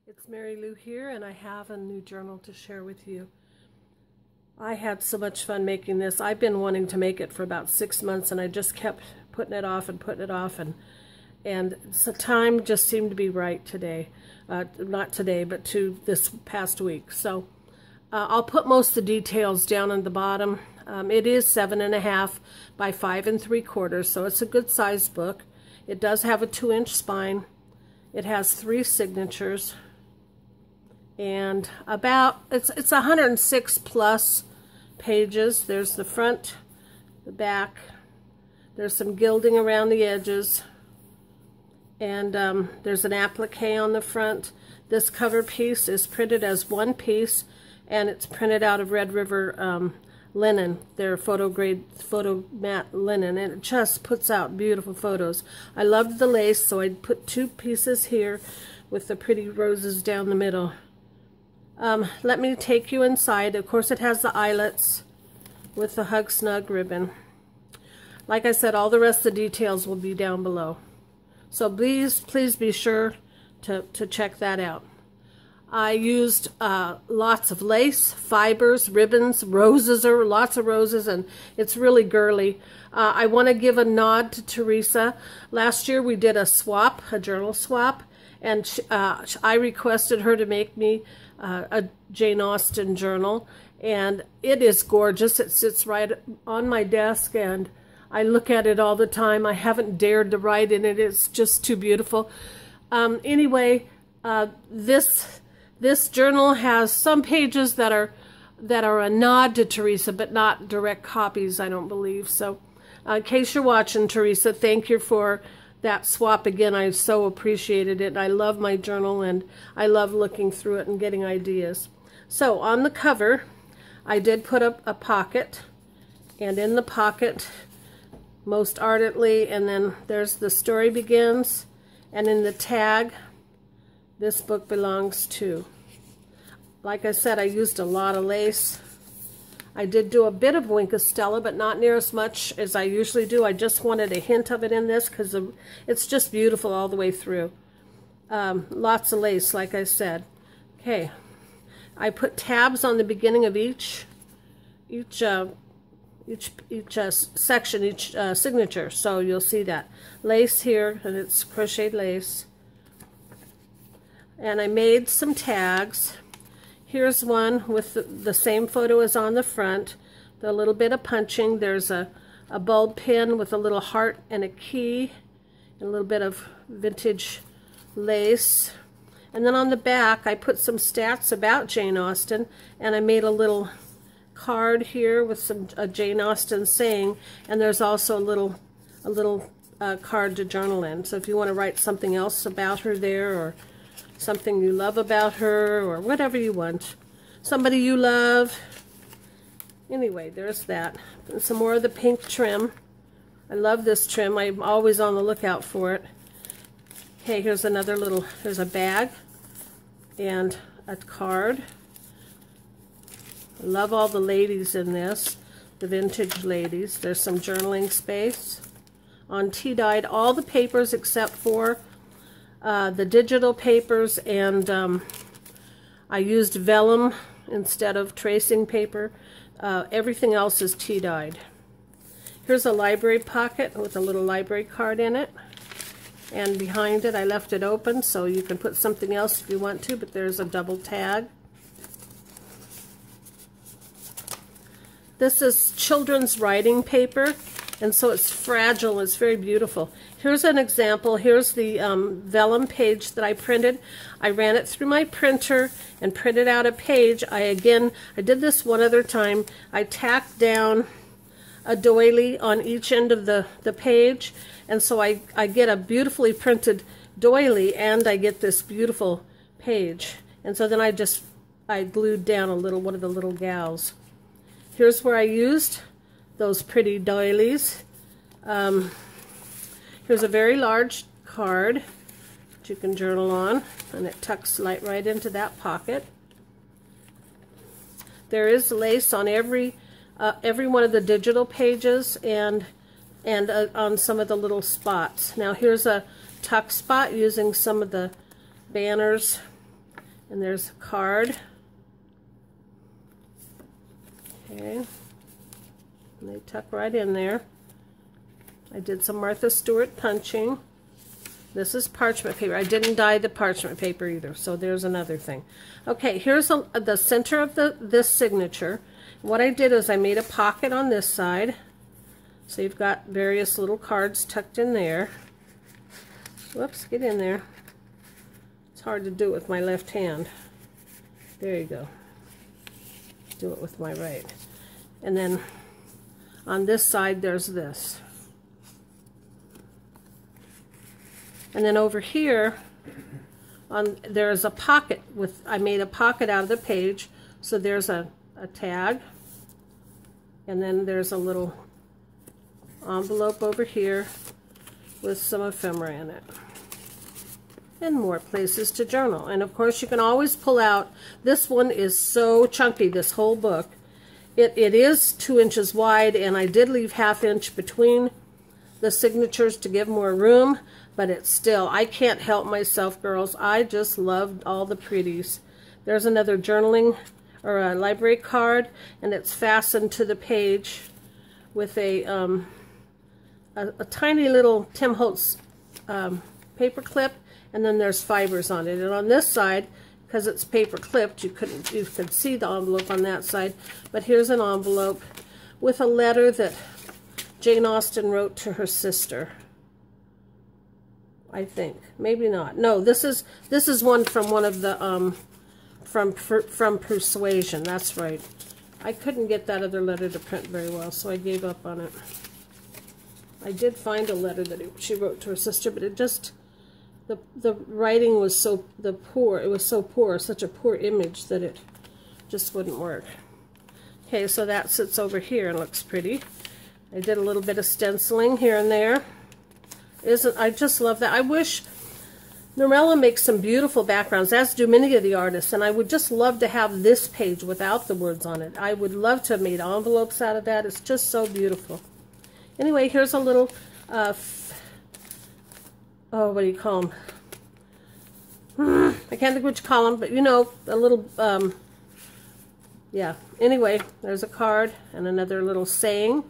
It's Mary Lou here, and I have a new journal to share with you. I had so much fun making this. I've been wanting to make it for about 6 months, and I just kept putting it off and putting it off, and so time just seemed to be right today. Not today, but to this past week. So I'll put most of the details down on the bottom. It is 7.5 by 5 3/4, so it's a good size book. It does have a 2-inch spine. It has 3 signatures. And it's 106 plus pages. There's the front, the back, there's some gilding around the edges, and there's an applique on the front. This cover piece is printed as one piece, and it's printed out of Red River linen. They're photo matte linen, and it just puts out beautiful photos. I loved the lace, so I put 2 pieces here with the pretty roses down the middle. Let me take you inside. Of course, it has the eyelets with the Hug Snug ribbon. Like I said, all the rest of the details will be down below. So please be sure to check that out. I used lots of lace, fibers, ribbons, roses, or lots of roses, and it's really girly. I want to give a nod to Teresa. Last year we did a swap, a journal swap, and I requested her to make me a Jane Austen journal, and it is gorgeous. It sits right on my desk, and I look at it all the time. I haven't dared to write in it. It's just too beautiful. Anyway, this journal has some pages that are a nod to Teresa, but not direct copies, I don't believe. So in case you're watching, Teresa, thank you for that swap again. I so appreciated it. I love my journal, and I love looking through it and getting ideas. So on the cover, I did put up a pocket, and in the pocket, most ardently, and then there's the story begins, and in the tag, this book belongs to. Like I said, I used a lot of lace. I did do a bit of Winkostella, but not near as much as I usually do. I just wanted a hint of it in this because it's just beautiful all the way through. Lots of lace, like I said. Okay, I put tabs on the beginning of each section, each signature, so you'll see that. Lace here, and it's crocheted lace. And I made some tags. Here's one with the same photo as on the front, the little bit of punching. There's a bulb pin with a little heart and a key, and a little bit of vintage lace. And then on the back, I put some stats about Jane Austen, and I made a little card here with some Jane Austen saying, and there's also a little card to journal in. So if you want to write something else about her there, or something you love about her, or whatever you want. Somebody you love. Anyway, there's that. And some more of the pink trim. I love this trim. I'm always on the lookout for it. Okay, here's another little, there's a bag and a card. I love all the ladies in this, the vintage ladies. There's some journaling space. On tea-dyed, all the papers except for the digital papers, and I used vellum instead of tracing paper. Everything else is tea-dyed. Here's a library pocket with a little library card in it, and behind it I left it open so you can put something else if you want to, but there's a double tag. This is children's writing paper, and so it's fragile. It's very beautiful. Here's an example. Here's the Vellum Page that I printed. I ran it through my printer and printed out a page. I did this one other time. I tacked down a doily on each end of the page, and so I get a beautifully printed doily, and I get this beautiful page. And so then I glued down one of the little gals. Here's where I used those pretty doilies. Here's a very large card that you can journal on, and it tucks right into that pocket. There is lace on every one of the digital pages, and on some of the little spots. Now here's a tuck spot using some of the banners And there's a card. Okay. And they tuck right in there. I did some Martha Stewart punching. This is parchment paper. I didn't dye the parchment paper either, so there's another thing. Okay, here's the center of this signature. What I did is I made a pocket on this side. So you've got various little cards tucked in there. Whoops, get in there. It's hard to do it with my left hand. There you go. Do it with my right. And then on this side there's this. And then over here, there's a pocket I made a pocket out of the page. So there's a tag, and then there's a little envelope over here with some ephemera in it. And more places to journal. And of course you can always pull out, this one is so chunky, this whole book. It is 2 inches wide, and I did leave 1/2 inch between the signatures to give more room. But it's still, I can't help myself, girls. I just loved all the pretties. There's another journaling or a library card, and it's fastened to the page with a tiny little Tim Holtz paper clip, and then there's fibers on it. And on this side, because it's paper clipped, you could see the envelope on that side. But here's an envelope with a letter that Jane Austen wrote to her sister. I think, maybe not. No, this is one from one of the from Persuasion. That's right. I couldn't get that other letter to print very well, so I gave up on it. I did find a letter that she wrote to her sister, but it just the writing was so poor. It was so poor, such a poor image that it just wouldn't work. Okay, so that sits over here and looks pretty. I did a little bit of stenciling here and there. I just love that. I wish Norella makes some beautiful backgrounds, as do many of the artists, and I would just love to have this page without the words on it. I would love to have made envelopes out of that. It's just so beautiful. Anyway, here's a little, what do you call them? I can't think what you call them, but you know, a little, yeah. Anyway, there's a card and another little saying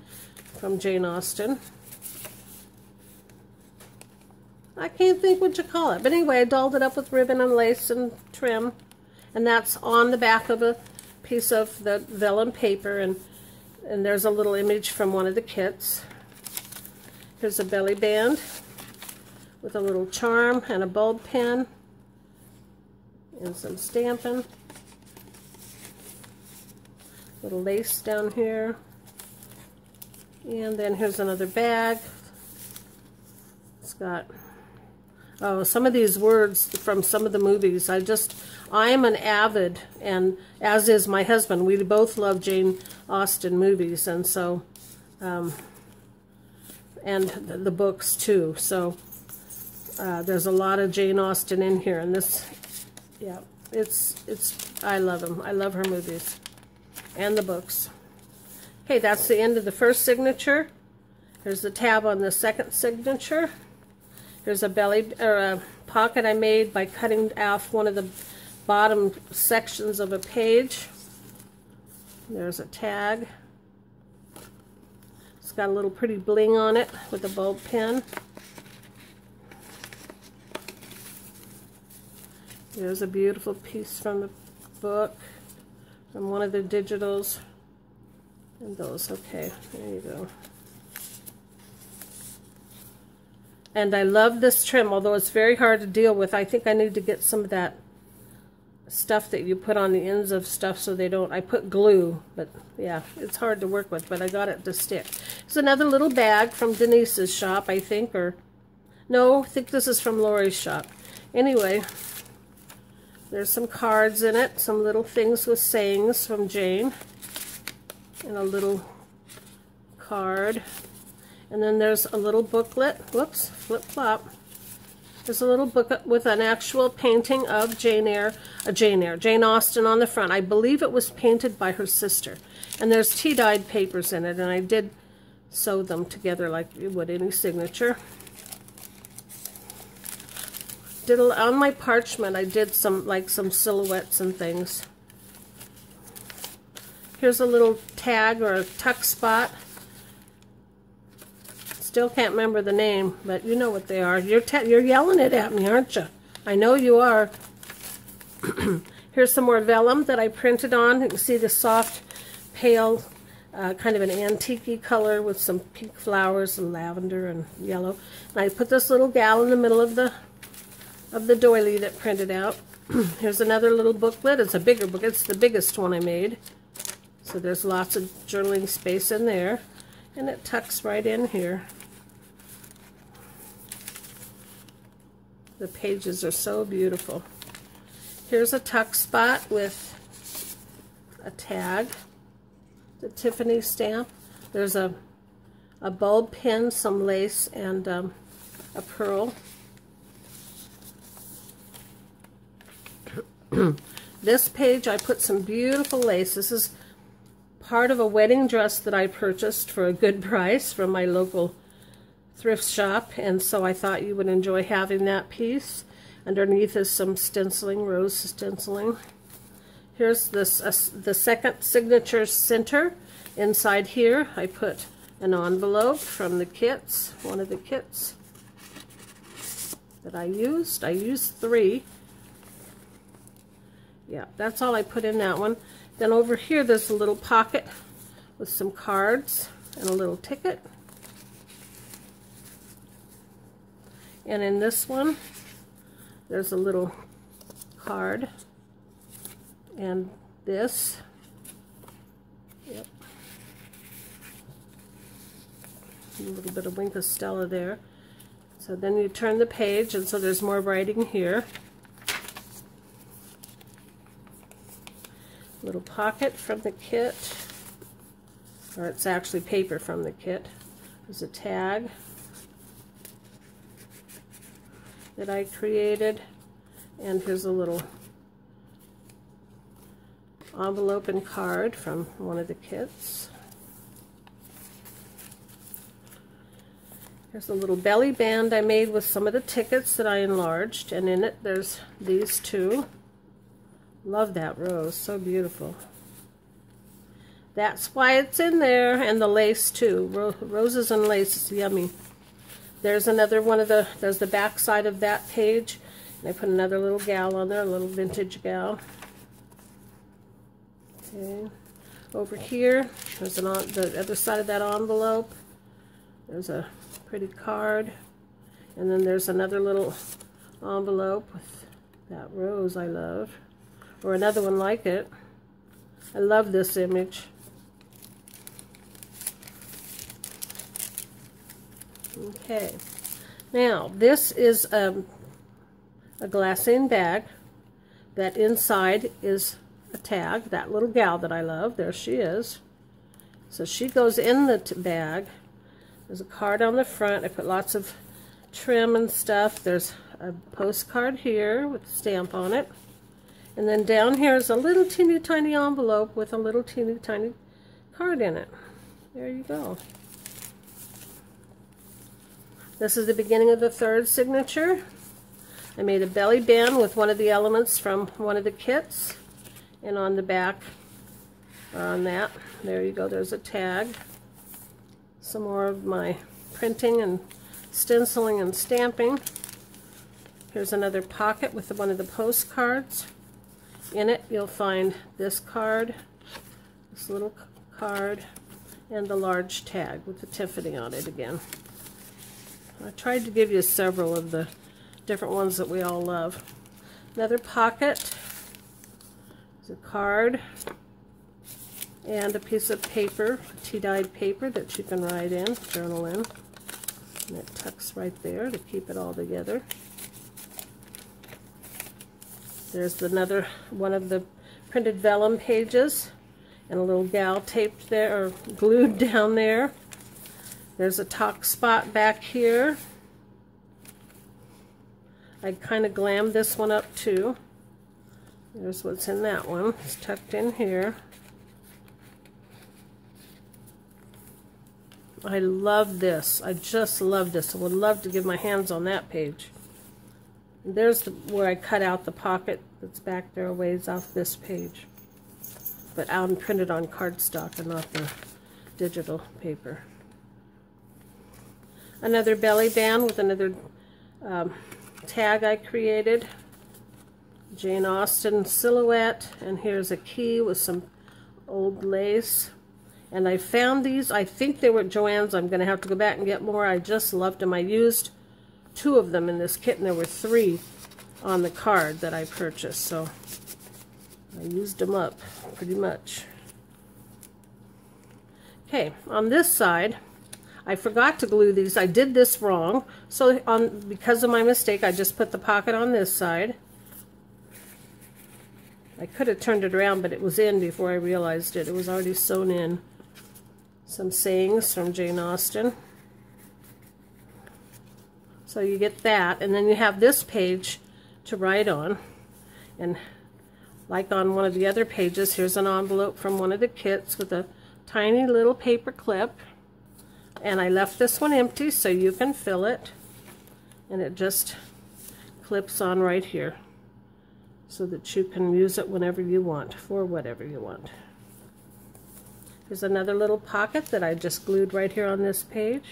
from Jane Austen. I can't think what you call it. But anyway, I dolled it up with ribbon and lace and trim. And that's on the back of a piece of the vellum paper. And there's a little image from one of the kits. Here's a belly band with a little charm and a bulb pin. And some stamping. Little lace down here. And then here's another bag. It's got... oh, some of these words from some of the movies. I am an avid, and as is my husband, we both love Jane Austen movies, and so, and the books too. So there's a lot of Jane Austen in here, and this, yeah, I love them. I love her movies and the books. Okay, that's the end of the first signature. Here's the tab on the second signature. There's a a pocket I made by cutting off one of the bottom sections of a page. There's a tag. It's got a little pretty bling on it with a bulb pin. There's a beautiful piece from the book, from one of the digitals. And those, okay, there you go. And I love this trim, although it's very hard to deal with. I think I need to get some of that stuff that you put on the ends of stuff so they don't... I put glue, but yeah, it's hard to work with, but I got it to stick. It's another little bag from Denise's shop, I think, or... no, I think this is from Lori's shop. Anyway, there's some cards in it, some little things with sayings from Jane, and a little card. And then there's a little booklet. Whoops, flip-flop. There's a little booklet with an actual painting of Jane Austen on the front. I believe it was painted by her sister. And there's tea-dyed papers in it, and I did sew them together like you would any signature. on my parchment, I did some silhouettes and things. Here's a little tag or a tuck spot. Still can't remember the name, but you know what they are. You're yelling it at me, aren't you? I know you are. Here's some more vellum that I printed on. You can see the soft, pale, kind of an antique-y color with some pink flowers and lavender and yellow. And I put this little gal in the middle of the doily that printed out. Here's another little booklet. It's a bigger book. It's the biggest one I made. So there's lots of journaling space in there. And it tucks right in here. The pages are so beautiful. Here's a tuck spot with a tag. The Tiffany stamp. There's a bulb pin, some lace, and a pearl. This page I put some beautiful lace. This is part of a wedding dress that I purchased for a good price from my local thrift shop, and so I thought you would enjoy having that piece. Underneath is some stenciling, rose stenciling. Here's this the second signature center. Inside here I put an envelope from the kits, one of the kits that I used. I used 3. Yeah, that's all I put in that one. Then over here there's a little pocket with some cards and a little ticket. And in this one there's a little card and this. Yep. A little bit of Wink of Stella there. So then you turn the page, and so there's more writing here. Little pocket from the kit, or it's actually paper from the kit. There's a tag that I created, and here's a little envelope and card from one of the kits. Here's a little belly band I made with some of the tickets that I enlarged, and in it there's these 2. Love that rose, so beautiful. That's why it's in there, and the lace too. Roses and lace is yummy. There's another one of there's the back side of that page, and I put another little gal on there, a little vintage gal. Okay. Over here, there's the other side of that envelope. There's a pretty card, and then there's another little envelope with that rose I love, or another one like it. I love this image. Okay, now this is a glassine bag that inside is a tag. That little gal that I love, there she is. So she goes in the bag. There's a card on the front. I put lots of trim and stuff. There's a postcard here with a stamp on it. And then down here is a little teeny tiny envelope with a little teeny tiny card in it. There you go. This is the beginning of the 3rd signature. I made a belly band with one of the elements from one of the kits. And on the back, or on that, there you go, there's a tag. Some more of my printing and stenciling and stamping. Here's another pocket with one of the postcards. In it you'll find this card, this little card, and the large tag with the Tiffany on it again. I tried to give you several of the different ones that we all love. Another pocket, there's a card, and a piece of paper, tea-dyed paper that you can write in, journal in. And it tucks right there to keep it all together. There's another one of the printed vellum pages, and a little gal taped there, or glued down there. There's a tuck spot back here. I kind of glammed this one up too. There's what's in that one. It's tucked in here. I love this. I just love this. I would love to give my hands on that page. There's where I cut out the pocket that's back there a ways off this page. But out and printed on cardstock and not the digital paper. Another belly band with another tag I created. Jane Austen silhouette. And here's a key with some old lace. And I found these. I think they were at Joann's. I'm going to have to go back and get more. I just loved them. I used 2 of them in this kit, and there were 3 on the card that I purchased. So I used them up pretty much. Okay, on this side, I forgot to glue these. I did this wrong. So because of my mistake, I just put the pocket on this side. I could have turned it around, but it was in before I realized it. It was already sewn in. Some sayings from Jane Austen. So you get that, and then you have this page to write on. And like on one of the other pages, here's an envelope from one of the kits with a tiny little paper clip. And I left this one empty so you can fill it. And it just clips on right here so that you can use it whenever you want, for whatever you want. Here's another little pocket that I just glued right here on this page.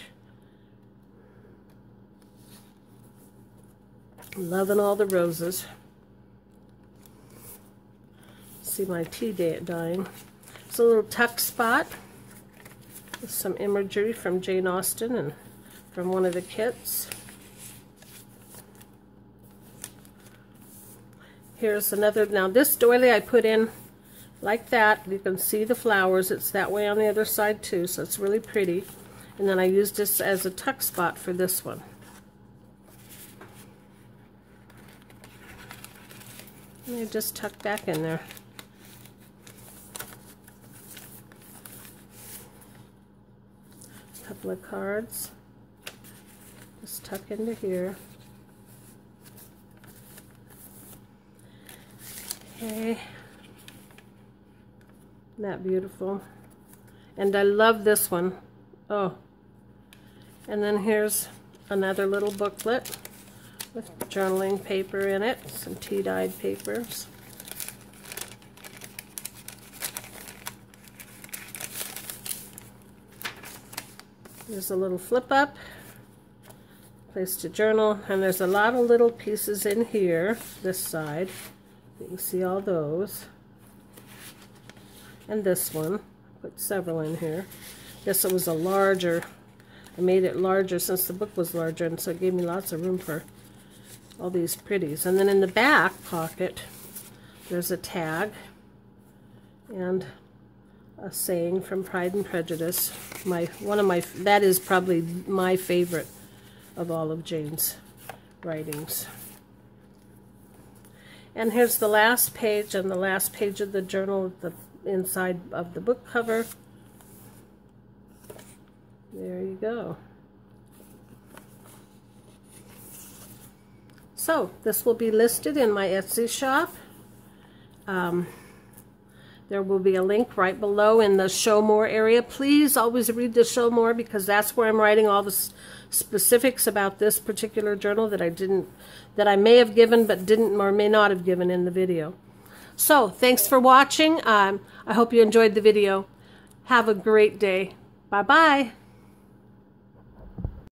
Loving all the roses. See my tea dyeing. It's a little tuck spot with some imagery from Jane Austen and from one of the kits. Here's another. Now this doily I put in like that. You can see the flowers. It's that way on the other side too, so it's really pretty. And then I used this as a tuck spot for this one. And I just tuck back in there. A couple of cards. Just tuck into here. Okay. Isn't that beautiful? And I love this one. Oh. And then here's another little booklet with journaling paper in it, some tea-dyed papers. There's a little flip up, place to journal, and there's a lot of little pieces in here, this side. You can see all those. And this one, put several in here. This was a larger, I made it larger since the book was larger, and so it gave me lots of room for all these pretties. And then in the back pocket, there's a tag and a saying from Pride and Prejudice. That is probably my favorite of all of Jane's writings. And here's the last page and the last page of the journal, the inside of the book cover. There you go. So this will be listed in my Etsy shop. There will be a link right below in the Show More area. Please always read the Show More, because that's where I'm writing all the specifics about this particular journal that I may have given but didn't or may not have given in the video. So thanks for watching. I hope you enjoyed the video. Have a great day. Bye-bye.